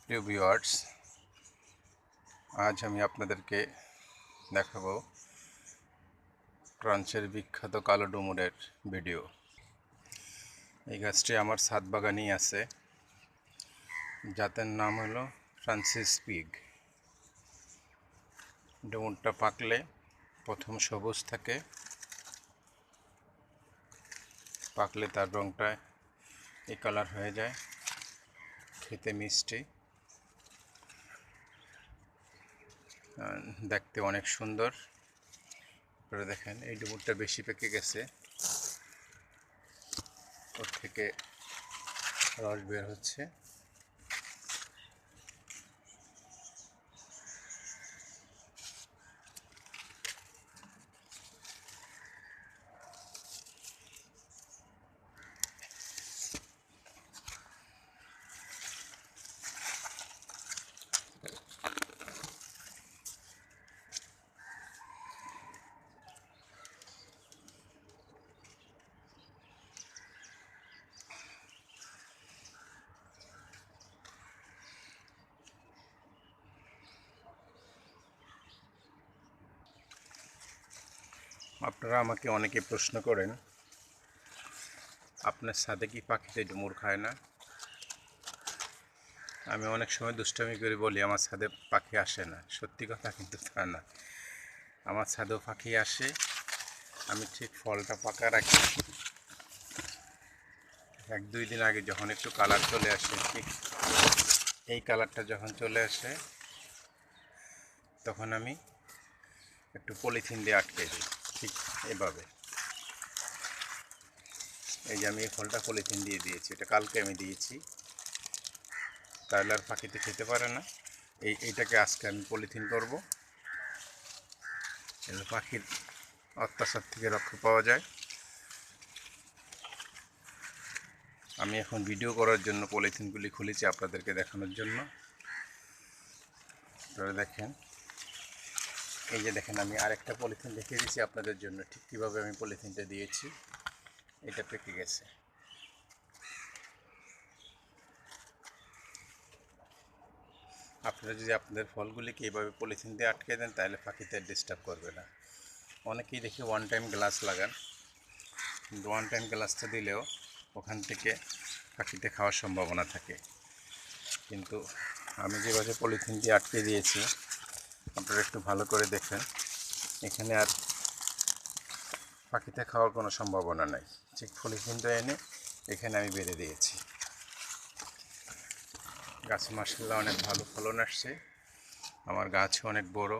প্রিয় ভিউয়ার্স, আজ আমি আপনাদেরকে দেখাবো ফ্রান্সের বিখ্যাত কালো ডুমুরের ভিডিও। এই গাছটি আমার ছাদ বাগানেই আছে। জাতের নাম হলো ফ্রান্সিস পিগ। ডুমুরটা পাকলে প্রথম সবুজ থাকে, পাকলে তার রঙটা এই কালার হয়ে যায়, খেতে মিষ্টি, দেখতে অনেক সুন্দর। আপনারা দেখেন এই ডুমুরটা বেশি পেকে গেছে, ওর থেকে রস বের হচ্ছে। আপনারা আমাকে অনেকে প্রশ্ন করেন, আপনার ছাদে কি পাখিতে ডুমুর খায় না? আমি অনেক সময় দুষ্টামি করে বলি আমার ছাদে পাখি আসে না। সত্যি কথা কিন্তু তা না, আমার ছাদেও পাখি আসে। আমি ঠিক ফলটা পাকা রাখি, 1-2 দিন আগে যখন একটু কালার চলে আসে, ঠিক এই কালারটা যখন চলে আসে তখন আমি একটু পলিথিন দিয়ে আটকে দিই, ঠিক এভাবে। এই যে আমি এই ফলটা পলিথিন দিয়ে দিয়েছি, এটা কালকে আমি দিয়েছি, তাহলে আর পাখিতে খেতে পারে না। এইটাকে আজকে আমি পলিথিন করব, এর পাখির অত্যাচার থেকে রক্ষা পাওয়া যায়। আমি এখন ভিডিও করার জন্য পলিথিনগুলি খুলেছি আপনাদেরকে দেখানোর জন্য। আপনারা দেখেন, এই যে দেখেন আমি আরেকটা পলিথিন দেখিয়ে দিয়েছি আপনাদের জন্য, ঠিক কীভাবে আমি পলিথিনটা দিয়েছি। এটা পেকে গেছে। আপনারা যদি আপনাদের ফলগুলিকে এইভাবে পলিথিন দিয়ে আটকে দেন তাহলে পাখিতে ডিস্টার্ব করবে না। অনেকেই দেখি ওয়ান টাইম গ্লাস লাগান, কিন্তু ওয়ান টাইম গ্লাসটা দিলেও ওখান থেকে পাখিতে খাওয়ার সম্ভাবনা থাকে। কিন্তু আমি যেভাবে পলিথিন দিয়ে আটকে দিয়েছি, আপনারা একটু ভালো করে দেখেন, এখানে আর পাখিতে খাওয়ার কোনো সম্ভাবনা নাই। ঠিক পলিথিনটা এনে এখানে আমি বেঁধে দিয়েছি। গাছে মাশাআল্লাহ অনেক ভালো ফলন আসছে। আমার গাছও অনেক বড়,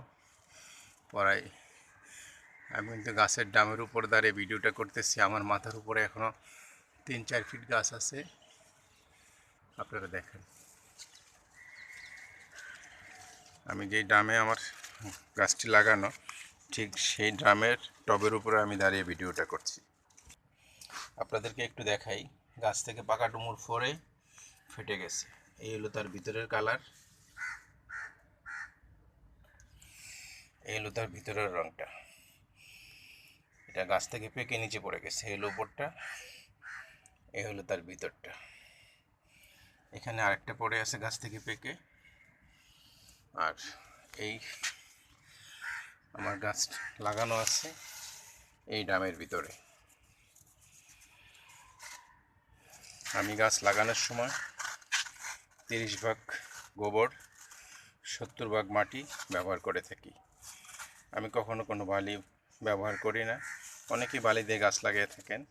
প্রায় আমি কিন্তু গাছের ডামের উপর দাঁড়িয়ে ভিডিওটা করতেছি। আমার মাথার উপরে এখনও 3-4 ফিট গাছ আছে। আপনারা দেখেন, আমি যেই ড্রামে আমার গাছটি লাগানো, ঠিক সেই ড্রামের টবের উপরে আমি দাঁড়িয়ে ভিডিওটা করছি। আপনাদেরকে একটু দেখাই, গাছ থেকে পাকা ডুমুর ফরে ফেটে গেছে। এই হলো তার ভিতরের কালার, এই হলো তার ভিতরের রঙটা। এটা গাছ থেকে পেকে নিচে পড়ে গেছে, এই হলো উপরটা, এই হলো তার ভিতরটা। এখানে আরেকটা পড়ে আছে গাছ থেকে পেকে। আর এই আমার গাছ লাগানো আছে এই ড্রামের ভিতরে। আমি গাছ লাগানোর সময় 30 ভাগ গোবর, 70 ভাগ মাটি ব্যবহার করে থাকি। আমি কখনো কোনো বালি ব্যবহার করি না। অনেকেই বালি দিয়ে গাছ লাগিয়ে থাকেন,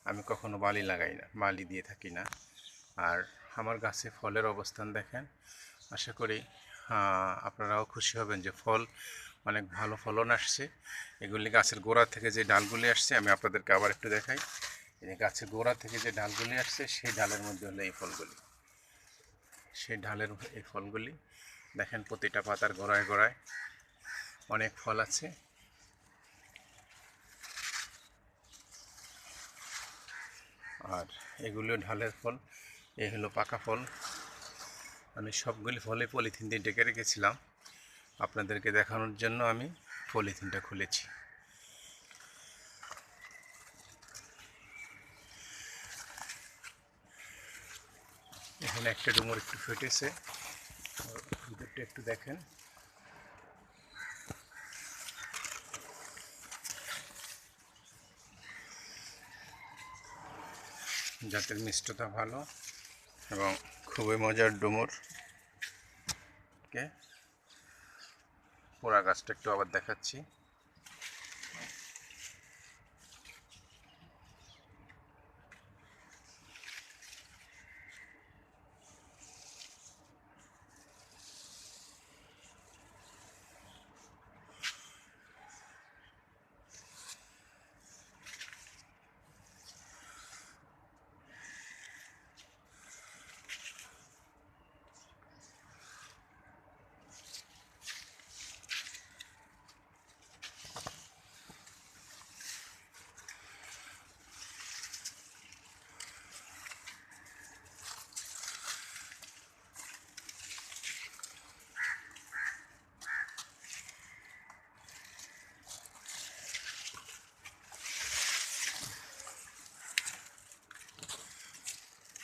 আমি কখনো বালি লাগাই না, বালি দিয়ে থাকি না। আর আমার গাছে ফলের অবস্থান দেখেন, আশা করি আপনারাও খুশি হবেন যে ফল অনেক ভালো ফলন আসছে। এগুলি গাছের গোড়া থেকে যে ডালগুলি আসছে, আমি আপনাদেরকে আবার একটু দেখাই। এই গাছের গোড়া থেকে যে ডালগুলি আসছে, সেই ডালের মধ্যে হলো এই ফলগুলি। সেই ডালের এই ফলগুলি দেখেন, প্রতিটা পাতার গোড়ায় গোড়ায় অনেক ফল আছে। আর এগুলো ঢালের ফল, এই হলো পাকা ফল। আমি সবগুলি ফলে পলিথিন দিয়ে ডেকে রেখেছিলাম, আপনাদেরকে দেখানোর জন্য আমি পলিথিনটা খুলেছি। এখানে একটা ডুমুর একটু ফেটেছে, ভিতরটা একটু দেখেন। জাতের মিষ্টতা ভালো এবং খুবই মজার ডুমুর। পোড়া গাছটা একটু আবার দেখাচ্ছি।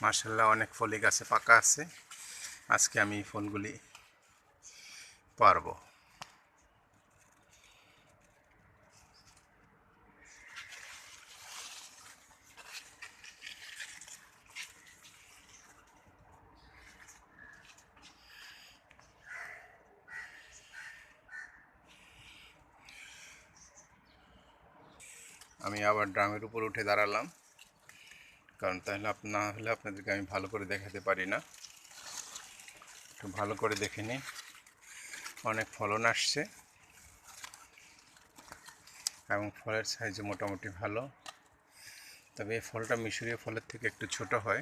মাশাআল্লাহ, অনেক ফলই গাছে পাকা আছে। আজকে আমি এই ফলগুলি পারবো। আমি আবার ড্রামের উপর উঠে দাঁড়ালাম, কারণ তাহলে না হলে আপনাদেরকে আমি ভালো করে দেখাতে পারি না। একটু ভালো করে দেখে নিই। অনেক ফলন আসছে এবং ফলের সাইজও মোটামুটি ভালো। তবে এই ফলটা মিশরীয় ফলের থেকে একটু ছোট হয়।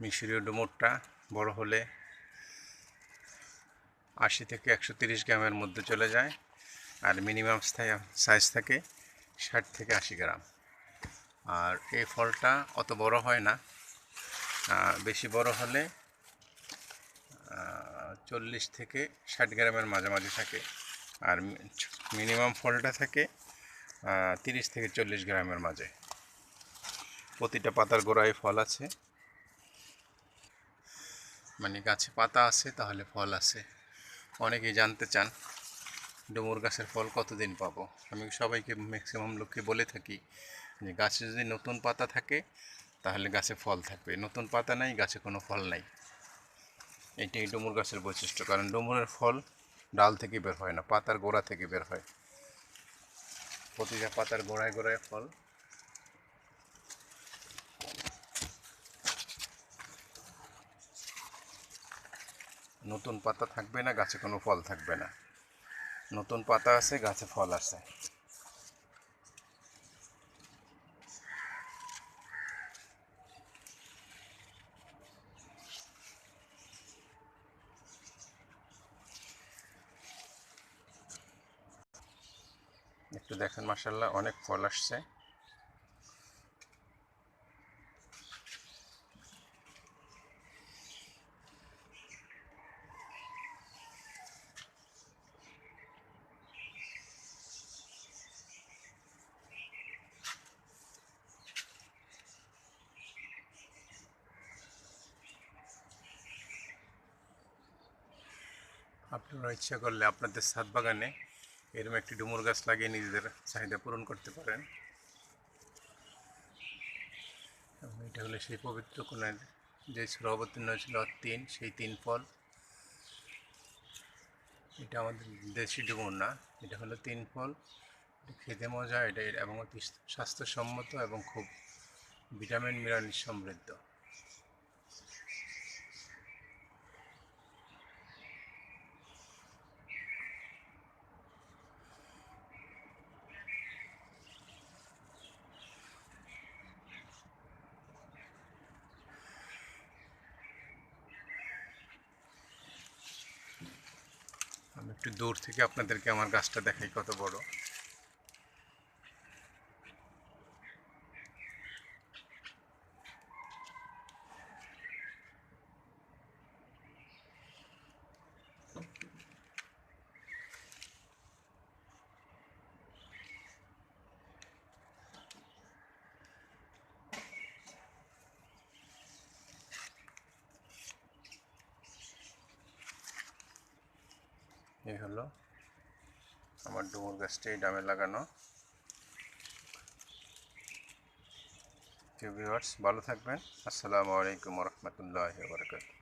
মিশরীয় ডুমুরটা বড় হলে 80 থেকে 130 গ্রামের মধ্যে চলে যায়, আর মিনিমাম সাইজ থাকে 60 থেকে 80 গ্রাম। আর এই ফলটা অত বড় হয় না, বেশি বড় হলে 40 থেকে 60 গ্রামের মাঝামাঝি থাকে। আর মিনিমাম ফলটা থাকে 30 থেকে 40 গ্রামের মাঝে। প্রতিটা পাতার গোড়ায় ফল আছে, মানে গাছে পাতা আছে তাহলে ফল আছে। অনেকেই জানতে চান ডুমুর গাছের ফল কতদিন পাবো। আমি সবাইকে, ম্যাক্সিমাম লোককে বলে থাকি যে গাছে যদি নতুন পাতা থাকে তাহলে গাছে ফল থাকবে, নতুন পাতা নাই গাছে কোনো ফল নাই। এটাই ডুমুর গাছের বৈশিষ্ট্য, কারণ ডুমুরের ফল ডাল থেকে বের হয় না, পাতার গোড়া থেকে বের হয়। প্রতিটা পাতার গোড়ায় গোড়ায় ফল। নতুন পাতা থাকবে না গাছে কোনো ফল থাকবে না, নতুন পাতা আছে গাছে ফল আছে। একটু দেখেন, মাশাআল্লাহ অনেক ফল আসছে। আপনারা ইচ্ছা করলে আপনাদের ছাদ বাগানে এরকম একটি ডুমুর গাছ লাগিয়ে নিজেদের চাহিদা পূরণ করতে পারেন। এবং এটা হলো সেই পবিত্র কোণের যে সূরা অবতীর্ণ হয়েছিল 3, সেই 3 ফল। এটা আমাদের দেশি ডুমুর না, এটা হলো 3 ফল। খেতে মজা, এটা এবং অতি স্বাস্থ্যসম্মত এবং খুব ভিটামিন মিনারেল সমৃদ্ধ। আমি একটু দূর থেকে আপনাদেরকে আমার গাছটা দেখাই কত বড়। এই হলো আমার ডুমুর গাছটি এই ডামে লাগানো। ভিউয়ার্স ভালো থাকবেন। আসসালামু আলাইকুম ওয়া রাহমাতুল্লাহি ওয়া বারাকাতুহু।